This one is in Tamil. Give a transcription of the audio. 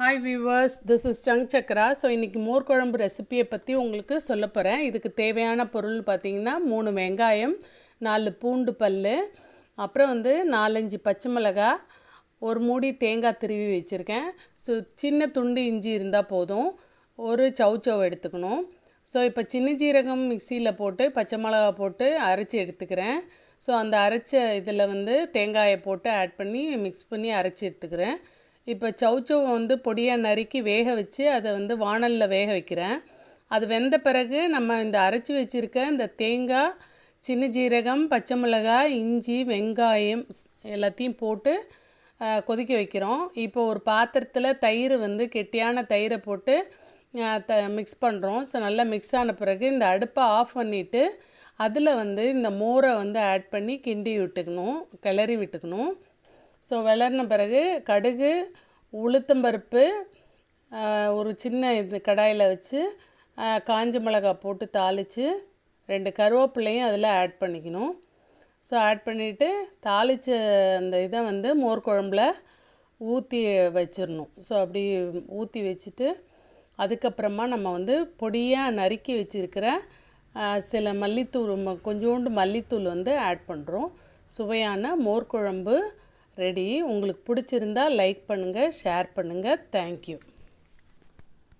Hi viewers, this is Chakra. So இன்றைக்கி மோர் குழம்பு ரெசிப்பியை பற்றி உங்களுக்கு சொல்ல போகிறேன். இதுக்கு தேவையான பொருள் பார்த்திங்கன்னா 3 வெங்காயம், 4 பூண்டு பல், அப்புறம் 4-5 பச்சை மிளகாய், ஒரு மூடி தேங்காய் திருவி வச்சுருக்கேன். ஸோ சின்ன துண்டு இஞ்சி இருந்தால் போதும். ஒரு சவ் எடுத்துக்கணும். ஸோ இப்போ சின்ன ஜீரகம் மிக்சியில் போட்டு பச்சை மிளகாய் போட்டு அரைச்சி எடுத்துக்கிறேன். ஸோ அந்த அரைச்ச இதில் தேங்காயை போட்டு ஆட் பண்ணி மிக்ஸ் பண்ணி அரைச்சி எடுத்துக்கிறேன். இப்போ சவ் பொடியாக நறுக்கி வேக வச்சு அதை வாணலில் வேக வைக்கிறேன். அது வெந்த பிறகு நம்ம இந்த அரைச்சி வச்சுருக்க இந்த தேங்காய், சின்ன ஜீரகம், பச்சை மிளகாய், இஞ்சி, வெங்காயம் எல்லாத்தையும் போட்டு கொதிக்க வைக்கிறோம். இப்போ ஒரு பாத்திரத்தில் தயிர் கெட்டியான தயிரை போட்டு மிக்ஸ் பண்ணுறோம். ஸோ நல்லா மிக்ஸ் ஆன பிறகு இந்த அடுப்பை ஆஃப் பண்ணிவிட்டு அதில் இந்த மோரை ஆட் பண்ணி கிண்டி விட்டுக்கணும், கிளறி விட்டுக்கணும். ஸோ வளர்ன பிறகு கடுகு, உளுத்தம்பருப்பு ஒரு சின்ன இது கடாயில் வச்சு காஞ்ச மிளகாய் போட்டு தாளித்து 2 கருவேப்பிலையும் அதில் ஆட் பண்ணிக்கணும். ஸோ ஆட் பண்ணிவிட்டு தாளித்த அந்த இதை மோர் குழம்புல ஊற்றி வச்சிடணும். ஸோ அப்படி ஊற்றி வச்சுட்டு அதுக்கப்புறமா நம்ம பொடியாக நறுக்கி வச்சுருக்கிற சில மல்லித்தூள், கொஞ்சோண்டு மல்லித்தூள் ஆட் பண்ணுறோம். சுவையான மோர் குழம்பு ரெடி. உங்களுக்கு பிடிச்சிருந்தா லைக் பண்ணுங்கள், ஷேர் பண்ணுங்கள். தேங்க்யூ.